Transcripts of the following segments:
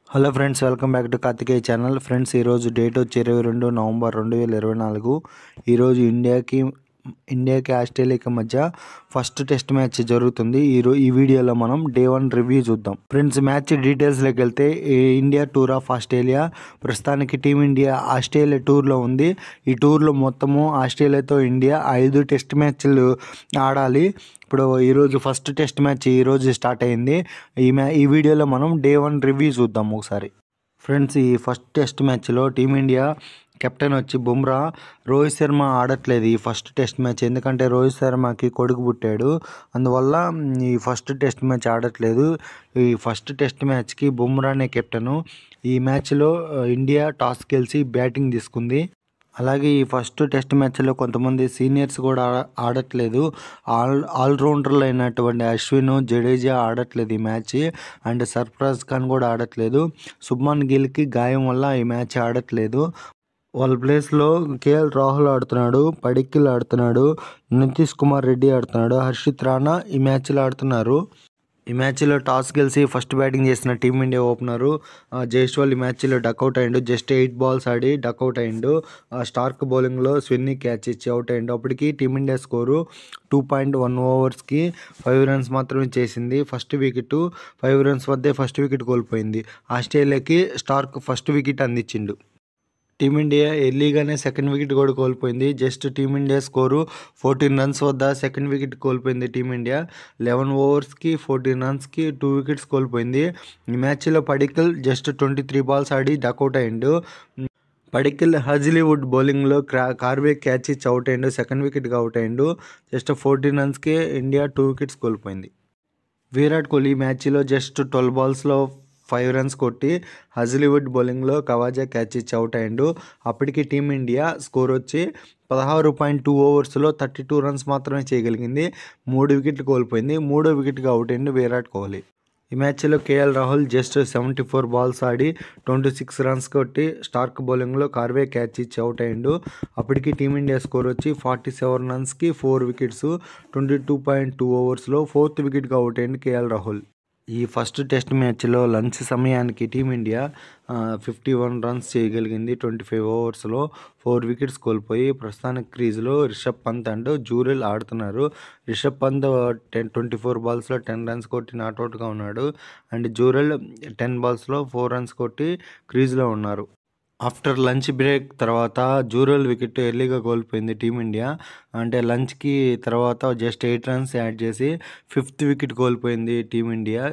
Hello friends, welcome back to Karthikeya channel. Friends, ఈరోజు date వచ్చి 22 November 2024. ఈరోజు ఇండియాకి ఆస్ట్రేలియాకి మధ్య ఫస్ట్ టెస్ట్ మ్యాచ్ జరుగుతుంది. ఈ వీడియోలో మనం డే 1 రివ్యూ చూద్దాం. ఫ్రెండ్స్, మ్యాచ్ డీటెయిల్స్లోకి వెళ్తే ఇండియా టూర్ ఆఫ్ ఆస్ట్రేలియా. ప్రస్తుతానికి టీమిండియా ఆస్ట్రేలియా టూర్లో ఉంది. ఈ టూర్లో మొత్తము ఆస్ట్రేలియాతో ఇండియా 5 టెస్ట్ మ్యాచ్లు ఆడాలి. ఇప్పుడు ఈరోజు ఫస్ట్ టెస్ట్ మ్యాచ్ ఈరోజు స్టార్ట్ అయింది. ఈ వీడియోలో మనం డే 1 రివ్యూ చూద్దాం ఒకసారి. ఫ్రెండ్స్, ఈ ఫస్ట్ టెస్ట్ మ్యాచ్లో టీమిండియా కెప్టెన్ వచ్చి బుమ్రా. రోహిత్ శర్మ ఆడట్లేదు ఈ ఫస్ట్ టెస్ట్ మ్యాచ్, ఎందుకంటే రోహిత్ శర్మకి కొడుకు పుట్టాడు. అందువల్ల ఈ ఫస్ట్ టెస్ట్ మ్యాచ్ ఆడట్లేదు. ఈ ఫస్ట్ టెస్ట్ మ్యాచ్కి బుమ్రానే కెప్టెను. ఈ మ్యాచ్లో ఇండియా టాస్ గెలిచి బ్యాటింగ్ తీసుకుంది. అలాగే ఈ ఫస్ట్ టెస్ట్ మ్యాచ్లో కొంతమంది సీనియర్స్ కూడా ఆడట్లేదు. ఆల్రౌండర్లు అయినటువంటి అశ్విన్, జడేజా ఆడట్లేదు ఈ మ్యాచ్. అండ్ సర్ఫరాజ్ ఖాన్ కూడా ఆడట్లేదు. శుభ్మన్ గిల్కి గాయం వల్ల ఈ మ్యాచ్ ఆడట్లేదు. వాళ్ళ ప్లేస్లో కేఎల్ రాహుల్ ఆడుతున్నాడు, పడిక్కల్ ఆడుతున్నాడు, నితీష్ కుమార్ రెడ్డి ఆడుతున్నాడు, హర్షిత్ రాణా ఈ మ్యాచ్లో ఆడుతున్నారు. ఈ మ్యాచ్లో టాస్ గెలిచి ఫస్ట్ బ్యాటింగ్ చేసిన టీమిండియా ఓపెనరు జైస్వాల్ ఈ మ్యాచ్లో డక్అవుట్ అయ్యిండు. జస్ట్ 8 బాల్స్ ఆడి డక్అవుట్ అయ్యిండు. స్టార్క్ బౌలింగ్లో స్విన్నీ క్యాచ్ ఇచ్చి అవుట్ అయ్యిండు. అప్పటికి టీమిండియా స్కోరు 2.1 ఓవర్స్కి 5 రన్స్ మాత్రమే చేసింది. ఫస్ట్ వికెట్ 5 రన్స్ వద్దే ఫస్ట్ వికెట్ కోల్పోయింది. ఆస్ట్రేలియాకి స్టార్క్ ఫస్ట్ వికెట్ అందించిండు. టీమిండియా ఎర్లీగానే సెకండ్ వికెట్ కూడా కోల్పోయింది. జస్ట్ టీమిండియా స్కోరు 14 రన్స్ వద్ద సెకండ్ వికెట్ కోల్పోయింది. టీమిండియా 11 ఓవర్స్కి 14 రన్స్కి 2 వికెట్స్ కోల్పోయింది. ఈ మ్యాచ్లో పడిక్కల్ జస్ట్ 23 బాల్స్ ఆడి డక్అవుట్ అయ్యిండు. పడిక్కల్ హజ్లీవుడ్ బౌలింగ్లో కార్వే క్యాచ్ ఇచ్చి అవుట్ అయ్యిండు. సెకండ్ వికెట్గా అవుట్ అయ్యిండు. జస్ట్ 14 రన్స్కి ఇండియా 2 వికెట్స్ కోల్పోయింది. విరాట్ కోహ్లీ ఈ మ్యాచ్లో జస్ట్ 12 బాల్స్లో 5 రన్స్ కొట్టి హజ్లీవుడ్ బౌలింగ్లో కవాజా క్యాచ్ ఇచ్చి అవుట్ అయ్యిండు. అప్పటికి టీమిండియా స్కోర్ వచ్చి 16.2 ఓవర్స్లో 32 రన్స్ మాత్రమే చేయగలిగింది. 3 వికెట్లు కోల్పోయింది. 3వ వికెట్గా అవుట్ అయ్యిండు విరాట్ కోహ్లీ. ఈ మ్యాచ్లో కేఎల్ రాహుల్ జస్ట్ 74 బాల్స్ ఆడి 26 రన్స్ కొట్టి స్టార్క్ బౌలింగ్లో కార్వే క్యాచ్ ఇచ్చి అవుట్ అయ్యిండు. అప్పటికి టీమిండియా స్కోర్ వచ్చి 47 రన్స్కి 4 వికెట్స్ 22.2 ఓవర్స్లో 4th వికెట్గా అవుట్ అయ్యిండు కేఎల్ రాహుల్. ఈ ఫస్ట్ టెస్ట్ మ్యాచ్లో లంచ్ సమయానికి టీమిండియా 51 రన్స్ చేయగలిగింది. 25 ఓవర్స్లో 4 వికెట్స్ కోల్పోయి ప్రస్తుతానికి క్రీజ్లో రిషబ్ పంత్ అండ్ జూరెల్ ఆడుతున్నారు. రిషబ్ పంత్ 24 బాల్స్లో 10 రన్స్ కొట్టి నాట్అవుట్గా ఉన్నాడు. అండ్ జూరెల్ 10 బాల్స్లో 4 రన్స్ కొట్టి క్రీజ్లో ఉన్నారు. ఆఫ్టర్ లంచ్ బ్రేక్ తర్వాత జూరెల్ వికెట్ ఎర్లీగా కోల్పోయింది టీమిండియా. అంటే లంచ్కి తర్వాత జస్ట్ 8 రన్స్ యాడ్ చేసి 5th వికెట్ కోల్పోయింది టీమిండియా.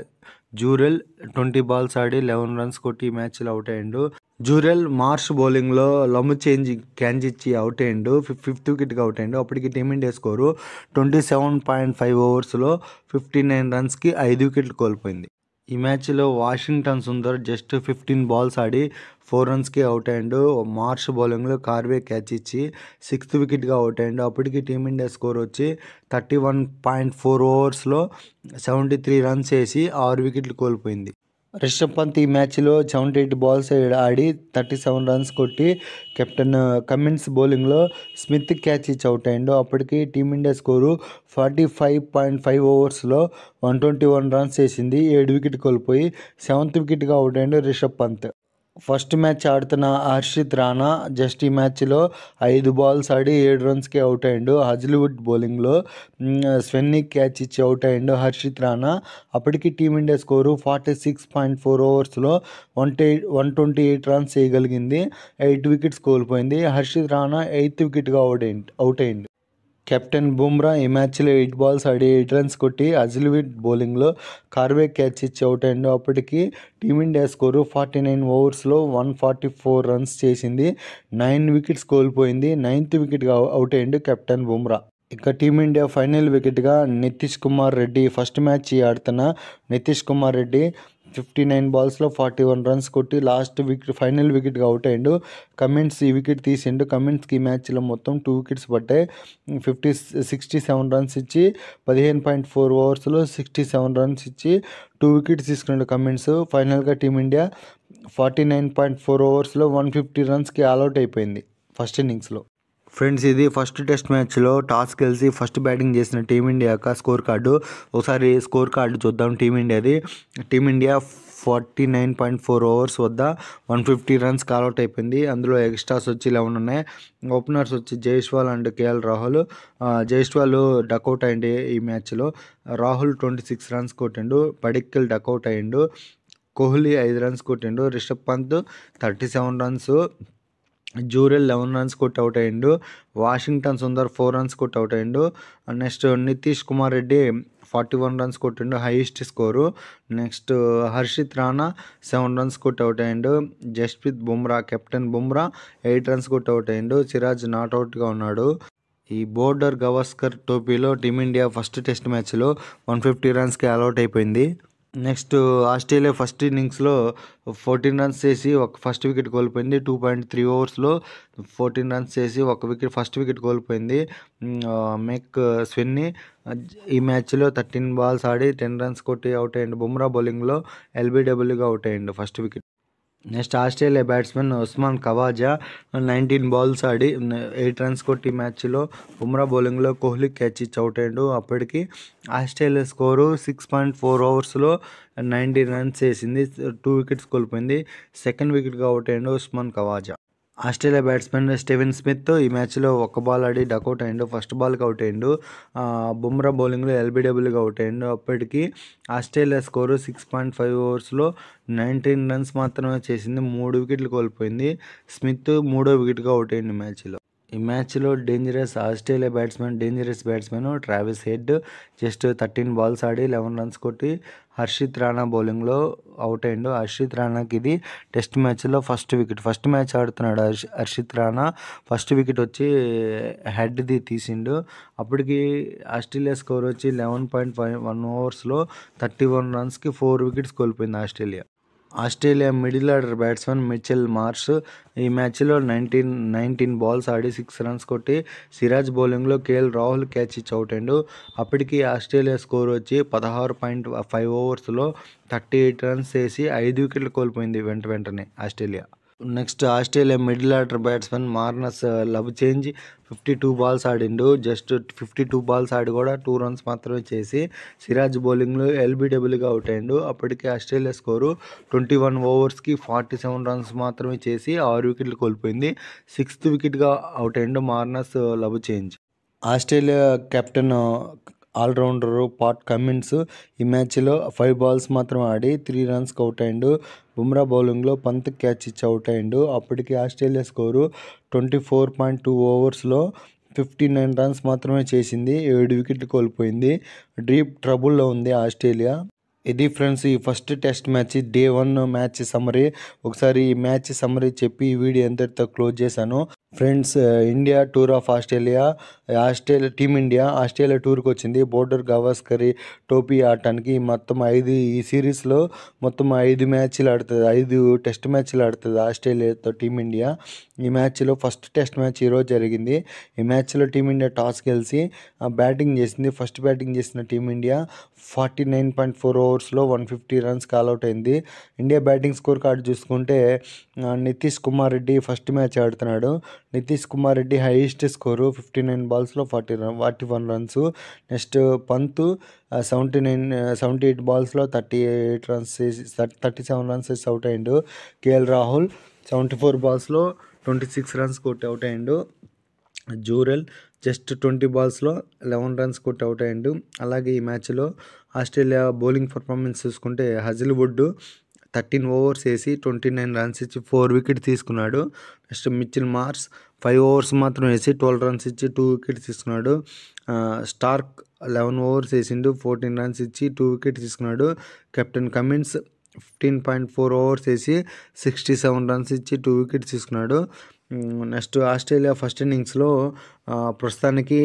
జూరెల్ 20 బాల్స్ ఆడి 11 రన్స్ కొట్టి ఈ మ్యాచ్లో అవుట్ అయ్యిండు. జూరెల్ మార్ష్ బౌలింగ్లో లమ్ క్యాచ్ ఇచ్చి అవుట్ అయ్యిండు. 5th వికెట్గా అవుట్ అయ్యిండు. అప్పటికి టీమిండియా స్కోరు 27.5 ఓవర్స్లో 59 రన్స్కి 5 వికెట్లు కోల్పోయింది. ఈ మ్యాచ్లో వాషింగ్టన్ సుందర్ జస్ట్ 15 బాల్స్ ఆడి 4 రన్స్కి అవుట్ అయ్యిండు. మార్ష్ బౌలింగ్లో కార్వే క్యాచ్ ఇచ్చి 6th వికెట్గా అవుట్ అయ్యిండు. అప్పటికి టీమిండియా స్కోర్ వచ్చి 31.4 ఓవర్స్లో 73 రన్స్ వేసి 6 వికెట్లు కోల్పోయింది. రిషబ్ పంత్ ఈ మ్యాచ్లో 78 బాల్స్ ఆడి 37 రన్స్ కొట్టి కెప్టెన్ కమిన్స్ బౌలింగ్లో స్మిత్ క్యాచ్ ఇచ్చి అవుట్ అయ్యిండు. అప్పటికి టీమిండియా స్కోరు 45.5 ఓవర్స్లో 121 రన్స్ చేసింది. 7 వికెట్ కోల్పోయి 7th వికెట్గా అవుట్ అయ్యిండు రిషబ్ పంత్. ఫస్ట్ మ్యాచ్ ఆడుతున్న హర్షిత్ రాణా జస్ట్ ఈ మ్యాచ్లో 5 బాల్స్ ఆడి 7 రన్స్కి అవుట్ అయ్యిండు. హజ్లీవుడ్ బౌలింగ్లో స్విన్నీ క్యాచ్ ఇచ్చి అవుట్ అయ్యిండు హర్షిత్ రాణా. అప్పటికి టీమిండియా స్కోరు 46.4 ఓవర్స్లో 128 రన్స్ చేయగలిగింది. 8 వికెట్స్ కోల్పోయింది. హర్షిత్ రాణా 8th వికెట్గా అవుట్ అయ్యిండు. కెప్టెన్ బుమ్రా ఈ మ్యాచ్లో 8 బాల్స్ ఆడి 8 రన్స్ కొట్టి హజ్లీవుడ్ బౌలింగ్లో కార్వే క్యాచ్ ఇచ్చి అవుట్ అయ్యిండు. అప్పటికి టీమిండియా స్కోరు 49 ఓవర్స్లో 144 రన్స్ చేసింది. 9 వికెట్స్ కోల్పోయింది. 9th వికెట్గా అవుట్ అయ్యిండు కెప్టెన్ బుమ్రా. ఇక టీమిండియా ఫైనల్ వికెట్గా నితీష్ కుమార్ రెడ్డి. ఫస్ట్ మ్యాచ్ ఆడుతున్న నితీష్ కుమార్ రెడ్డి 59 బాల్స్లో 41 రన్స్ కొట్టి ఫైనల్ వికెట్గా అవుట్ అయ్యిండు. కమిన్స్ ఈ వికెట్ తీసిండు. కమిన్స్కి ఈ మ్యాచ్లో మొత్తం 2 వికెట్స్ పట్టాయి. 67 రన్స్ ఇచ్చి 15.4 ఓవర్స్లో 67 రన్స్ ఇచ్చి 2 వికెట్స్ తీసుకున్నాడు కమిన్స్. ఫైనల్గా టీమిండియా 49.4 ఓవర్స్లో 150 రన్స్కి ఆల్అవుట్ అయిపోయింది ఫస్ట్ ఇన్నింగ్స్లో. ఫ్రెండ్స్, ఇది ఫస్ట్ టెస్ట్ మ్యాచ్లో టాస్ గెలిచి ఫస్ట్ బ్యాటింగ్ చేసిన టీమిండియా యొక్క స్కోర్ కార్డు. ఒకసారి స్కోర్ కార్డు చూద్దాం టీమిండియాది. టీమిండియా 49.4 ఓవర్స్ వద్ద 150 రన్స్ కాల్అవుట్ అయిపోయింది. అందులో ఎక్స్ట్రాస్ వచ్చి 11 ఉన్నాయి. ఓపెనర్స్ వచ్చి Jaiswal and KL Rahul. Jaiswal duck out అయ్యింది ఈ మ్యాచ్లో. రాహుల్ 26 రన్స్ కొట్టిండు. పడిక్కల్ డకౌట్ అయ్యిండు. కోహ్లీ 5 రన్స్ కొట్టిండు. రిషబ్ పంత్ 37 రన్స్. జూరెల్ 11 రన్స్ కొట్టి అవుట్ అయ్యిండు. వాషింగ్టన్ సుందర్ 4 రన్స్ కొట్టి అవుట్ అయ్యిండు. నెక్స్ట్ నితీష్ కుమార్ రెడ్డి 41 రన్స్ కొట్టిండు, highest score. Next Harshit Rana 7 runs కొట్టి అవుట్ అయ్యిండు. జస్ప్రీత్ బుమ్రా, కెప్టెన్ బుమ్రా 8 రన్స్ కొట్టి అవుట్ అయ్యిండు. సిరాజ్ నాట్అవుట్గా ఉన్నాడు. ఈ బోర్డర్ గవాస్కర్ టోపీలో టీమిండియా ఫస్ట్ టెస్ట్ మ్యాచ్లో 150 రన్స్కి ఆల్అవుట్ అయిపోయింది. నెక్స్ట్ ఆస్ట్రేలియా ఫస్ట్ ఇన్నింగ్స్లో 14 రన్స్ చేసి ఫస్ట్ వికెట్ కోల్పోయింది. 2.3 ఓవర్స్లో 14 రన్స్ చేసి ఫస్ట్ వికెట్ కోల్పోయింది. మెక్ స్విన్నీ ఈ మ్యాచ్లో 13 బాల్స్ ఆడి 10 రన్స్ కొట్టి అవుట్ అయ్యిండు. బుమ్రా బౌలింగ్లో ఎల్బీడబ్ల్యూగా అవుట్ అయ్యిండు first wicket. Next Australia batsmen Usman Khawaja 19 balls ఆడి 8 రన్స్ కొట్టి మ్యాచ్లో బుమ్రా బౌలింగ్లో కోహ్లీ క్యాచ్ ఇచ్చి అవుట్ అయ్యాడు. అప్పటికి ఆస్ట్రేలియా స్కోరు 6.4 ఓవర్స్లో 19 రన్స్ వేసింది. 2 వికెట్స్ కోల్పోయింది. సెకండ్ వికెట్గా అవుట్ అయ్యాడు Usman Khawaja. Australia batsmen Steven Smith ఈ మ్యాచ్లో ఒక్క బాల్ ఆడి డకౌట్ అయ్యిండు. ఫస్ట్ బాల్కి అవుట్ అయ్యిండు. బుమ్రా బౌలింగ్లో ఎల్బీడబ్ల్యూగా అవుట్ అయ్యిండు. అప్పటికి ఆస్ట్రేలియా స్కోరు 6.5 ఓవర్స్లో 19 రన్స్ మాత్రమే చేసింది. 3 వికెట్లు కోల్పోయింది. స్మిత్ 3వ వికెట్గా అవుట్ అయ్యిండు మ్యాచ్లో. ఈ మ్యాచ్లో Australia dangerous batsmen Travis Head just 13 balls ఆడి 11 రన్స్ కొట్టి హర్షిత్ రాణా బౌలింగ్లో అవుట్ అయ్యిండు. హర్షిత్ రాణాకి ఇది టెస్ట్ మ్యాచ్లో ఫస్ట్ వికెట్. ఫస్ట్ మ్యాచ్ ఆడుతున్నాడు హర్షిత్ రాణా. ఫస్ట్ వికెట్ వచ్చి హెడ్ది తీసిండు. అప్పటికి ఆస్ట్రేలియా స్కోర్ వచ్చి 11.1 ఓవర్స్లో 31 రన్స్కి 4 వికెట్స్ కోల్పోయింది Australia middle order batsmen Mitchell Marsh ఈ మ్యాచ్లో 19 బాల్స్ ఆడి 6 రన్స్ కొట్టి సిరాజ్ బౌలింగ్లో కేఎల్ రాహుల్ క్యాచ్ ఇచ్చి అవుట్ అయ్యిండు. అప్పటికి ఆస్ట్రేలియా స్కోర్ వచ్చి 16.5 ఓవర్స్లో 38 రన్స్ వేసి 5 వికెట్లు కోల్పోయింది వెంటనే Australia. Next Australia middle order batsmen Marnus Labuschagne 52 balls ఆడిండు. జస్ట్ 52 బాల్స్ ఆడి కూడా 2 రన్స్ మాత్రమే చేసి సిరాజ్ బౌలింగ్లో ఎల్బీడబ్ల్యూగా అవుట్ అయ్యిండు. అప్పటికి ఆస్ట్రేలియా స్కోరు 21 ఓవర్స్కి 47 రన్స్ మాత్రమే చేసి 6 వికెట్లు కోల్పోయింది. 6th వికెట్గా అవుట్ అయ్యిండు Marnus Labuschagne. Australia captain all rounder Pat Cummins ఈ మ్యాచ్లో 5 బాల్స్ మాత్రం ఆడి 3 రన్స్కి అవుట్ అయ్యిండు. బుమ్రా బౌలింగ్లో పంత్ క్యాచ్ ఇచ్చి అవుట్ అయ్యిండు. అప్పటికి ఆస్ట్రేలియా స్కోరు 24.2 ఓవర్స్లో 59 రన్స్ మాత్రమే చేసింది. 7 వికెట్లు కోల్పోయింది. డీప్ ట్రబుల్లో ఉంది ఆస్ట్రేలియా. ఇది ఫ్రెండ్స్ ఈ first test match day 1 match summary. ఒకసారి ఈ మ్యాచ్ సమ్మరీ చెప్పి ఈ వీడియో ఎంతటితో క్లోజ్ చేశాను. Friends India tour of team India Australia టూర్కి వచ్చింది. బోర్డర్ గవాస్కర్ టోపీ ఆడటానికి మొత్తం ఈ సిరీస్లో మొత్తం 5 మ్యాచ్లు ఆడుతుంది. 5 టెస్ట్ మ్యాచ్లు ఆడుతుంది ఆస్ట్రేలియాతో టీమిండియా. ఈ మ్యాచ్లో ఫస్ట్ టెస్ట్ మ్యాచ్ ఈరోజు జరిగింది. ఈ మ్యాచ్లో టీమిండియా టాస్ గెలిచి బ్యాటింగ్ చేసింది. ఫస్ట్ బ్యాటింగ్ చేసిన టీమిండియా 49.4 ఓవర్స్లో 150 రన్స్ కాల్అవుట్ అయింది. ఇండియా బ్యాటింగ్ స్కోర్ కార్డు చూసుకుంటే నితీష్ కుమార్ రెడ్డి ఫస్ట్ మ్యాచ్ ఆడుతున్నాడు. నితీష్ కుమార్ రెడ్డి హైయెస్ట్ స్కోరు 59 బాల్స్లో 41 runs. Next Pant 78 బాల్స్లో 38 runs 37 runs వేసి అవుట్ అయ్యిండు. కేఎల్ రాహుల్ 74 బాల్స్లో 26 రన్స్ కొట్టి అవుట్ అయ్యిండు. జూరెల్ జస్ట్ 20 బాల్స్లో 11 రన్స్ కొట్టి అవుట్ అయ్యిండు. అలాగే ఈ మ్యాచ్లో ఆస్ట్రేలియా బౌలింగ్ పర్ఫార్మెన్స్ చూసుకుంటే హజిల్వుడ్ 13 ఓవర్స్ వేసి 29 రన్స్ ఇచ్చి 4 వికెట్ తీసుకున్నాడు. నెక్స్ట్ మిచెల్ మార్ష్ 5 ఓవర్స్ మాత్రం వేసి 12 రన్స్ ఇచ్చి 2 వికెట్స్ తీసుకున్నాడు. స్టార్క్ 11 ఓవర్స్ వేసిండు 14 రన్స్ ఇచ్చి 2 వికెట్ తీసుకున్నాడు. కెప్టెన్ కమిన్స్ 15.4 ఓవర్స్ వేసి 67 రన్స్ ఇచ్చి 2 వికెట్స్ తీసుకున్నాడు. నెక్స్ట్ ఆస్ట్రేలియా ఫస్ట్ ఇన్నింగ్స్లో ప్రస్తుతానికి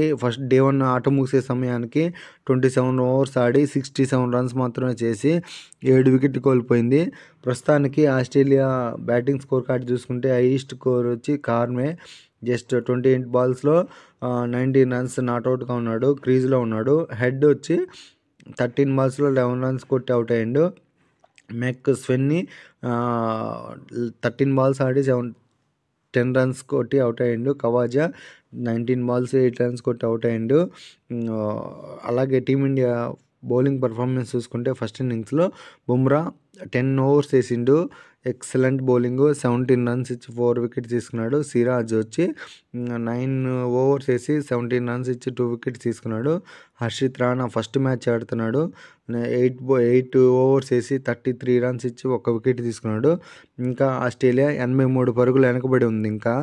డే 1 ఆట ముగిసే సమయానికి 27 ఓవర్స్ ఆడి 67 రన్స్ మాత్రమే చేసి 7 వికెట్లు కోల్పోయింది. ప్రస్తుతానికి ఆస్ట్రేలియా బ్యాటింగ్ స్కోర్ కార్డు చూసుకుంటే హైయెస్ట్ స్కోర్ వచ్చి కార్మే జస్ట్ 28 బాల్స్లో 19 రన్స్ నాట్అవుట్గా ఉన్నాడు. క్రీజ్లో ఉన్నాడు. హెడ్ వచ్చి 13 బాల్స్లో 11 రన్స్ కొట్టి అవుట్ అయ్యిండు. మెక్ స్విన్నీ 13 బాల్స్ ఆడి 10 రన్స్ కొట్టి అవుట్ అయ్యిండు. ఖవాజా 19 బాల్స్ 8 రన్స్ కొట్టి అవుట్ అయ్యిండు. అలాగే టీమిండియా బౌలింగ్ పర్ఫార్మెన్స్ చూసుకుంటే ఫస్ట్ ఇన్నింగ్స్లో బుమ్రా 10 ఓవర్స్ వేసిండు, ఎక్సలెంట్ బౌలింగ్, 17 రన్స్ ఇచ్చి 4 వికెట్స్ తీసుకున్నాడు. సిరాజ్ వచ్చి 9 ఓవర్స్ వేసి 17 రన్స్ ఇచ్చి 2 వికెట్స్ తీసుకున్నాడు. హర్షిత్ రాణా ఫస్ట్ మ్యాచ్ ఆడుతున్నాడు, 8 ఓవర్స్ వేసి 33 రన్స్ ఇచ్చి 1 వికెట్ తీసుకున్నాడు. ఇంకా ఆస్ట్రేలియా 83 పరుగులు వెనకబడి ఉంది. ఇంకా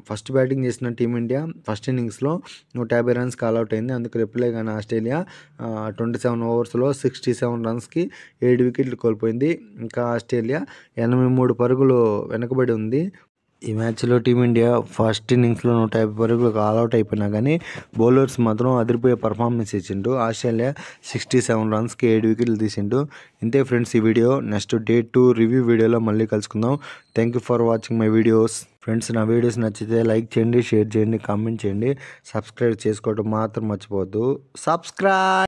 ఫస్ట్ బ్యాటింగ్ చేసిన టీమిండియా ఫస్ట్ ఇన్నింగ్స్లో 150 రన్స్ కాల్అవుట్ అయింది. అందుకు రిప్లై కానీ ఆస్ట్రేలియా 27 ఓవర్స్లో 67 రన్స్కి 7 వికెట్లు కోల్పోయింది. ఇంకా ఆస్ట్రేలియా 83 పరుగులు వెనకబడి ఉంది. ఈ మ్యాచ్లో టీమిండియా ఫస్ట్ ఇన్నింగ్స్లో 150 పరుగులు ఆల్అవుట్ అయిపోయినా కానీ బౌలర్స్ మాత్రం అదిరిపోయే పర్ఫార్మెన్స్ ఇచ్చిండు. ఆస్ట్రేలియా 67 రన్స్కి 7 వికెట్లు తీసిండు. ఇంతే ఫ్రెండ్స్ ఈ వీడియో. నెక్స్ట్ డే 2 రివ్యూ వీడియోలో మళ్ళీ కలుసుకుందాం. Thank you for watching my videos. Friends నా వీడియోస్ నచ్చితే లైక్ చేయండి, షేర్ చేయండి, కామెంట్ చేయండి, సబ్స్క్రైబ్ చేసుకోవడం మాత్రం మర్చిపోవద్దు. సబ్స్క్రైబ్.